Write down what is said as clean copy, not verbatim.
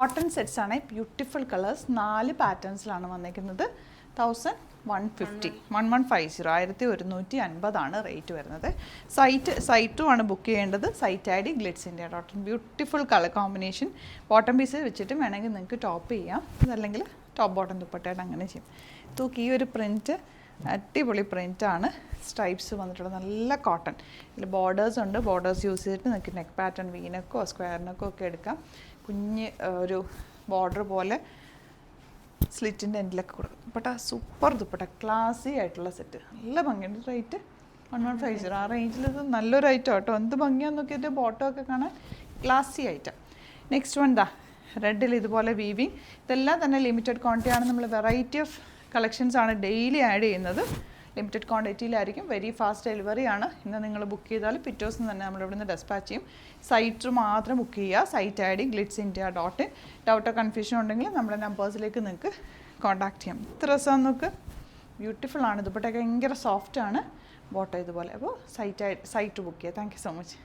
Cotton sets ആണ്, beautiful colours, 4 പാറ്റേൺസിലാണ് വന്നിരിക്കുന്നത്. 1150 1150 റേറ്റ് വരുന്നത്. സൈറ്റും ആണ് ബുക്ക് ചെയ്യേണ്ടത്. Site I D Glitz India dot in. Beautiful colour combination. Bottom piece വെച്ചിട്ട് വേണമെങ്കിൽ നിങ്ങൾക്ക് ടോപ്പ് ചെയ്യാം, അതല്ലെങ്കിൽ ടോപ്പ് ബോട്ടം ദുപ്പട്ടയായിട്ട് അങ്ങനെ ചെയ്യും. തൂക്കി ഈ ഒരു പ്രിൻറ്റ് അടിപൊളി പ്രിൻ്റാണ്. സ്ട്രൈപ്സ് വന്നിട്ടുള്ള നല്ല കോട്ടൺ. ഇതിൽ ബോർഡേഴ്സ് ഉണ്ട്. ബോർഡേഴ്സ് യൂസ് ചെയ്തിട്ട് നിങ്ങൾക്ക് നെക്ക് പാറ്റേൺ വീനക്കോ സ്ക്വയറിനൊക്കെ ഒക്കെ എടുക്കാം. കുഞ്ഞ് ഒരു ബോർഡർ പോലെ സ്ലിറ്റിൻ്റെ എൻഡിലൊക്കെ കൊടുക്കും. ദുപ്പട്ട സൂപ്പർ ദുപ്പട്ട, ക്ലാസി ആയിട്ടുള്ള സെറ്റ്, നല്ല ഭംഗിയുണ്ട്. റേറ്റ് 1150. ആ റേഞ്ചിൽ ഇത് നല്ലൊരു ഐറ്റം കേട്ടോ. എന്ത് ഭംഗിയാന്ന് നോക്കിയിട്ട് ബോട്ടം ഒക്കെ കാണാൻ ക്ലാസി ഐറ്റം. നെക്സ്റ്റ് വൺ റെഡിൽ ഇതുപോലെ വീവിങ്. ഇതെല്ലാം തന്നെ ലിമിറ്റഡ് ക്വാണ്ടിറ്റി ആണ്. നമ്മൾ വെറൈറ്റി ഓഫ് കളക്ഷൻസ് ആണ് ഡെയിലി ആഡ് ചെയ്യുന്നത്. ലിമിറ്റഡ് ക്വാണ്ടിറ്റിയിലായിരിക്കും. വെരി ഫാസ്റ്റ് ഡെലിവറി ആണ്. ഇന്ന് നിങ്ങൾ ബുക്ക് ചെയ്താൽ പിറ്റേ ദിവസം തന്നെ നമ്മൾ ഇവിടെ നിന്ന് ഡെസ്പാച്ച് ചെയ്യും. സൈറ്റ് മാത്രം ബുക്ക് ചെയ്യുക. Site I D Glitz India dot in. ഡൗട്ടോ കൺഫ്യൂഷൻ ഉണ്ടെങ്കിൽ നമ്മുടെ നമ്പേഴ്സിലേക്ക് നിങ്ങൾക്ക് കോൺടാക്ട് ചെയ്യാം. ഇത്ര രസം നോക്ക്, ബ്യൂട്ടിഫുൾ ആണ്. ദുപ്പട്ടയൊക്കെ ഭയങ്കര സോഫ്റ്റ് ആണ്. ബോട്ടം ഇതുപോലെ. അപ്പോൾ സൈറ്റ് ബുക്ക് ചെയ്യുക. Thank you so much.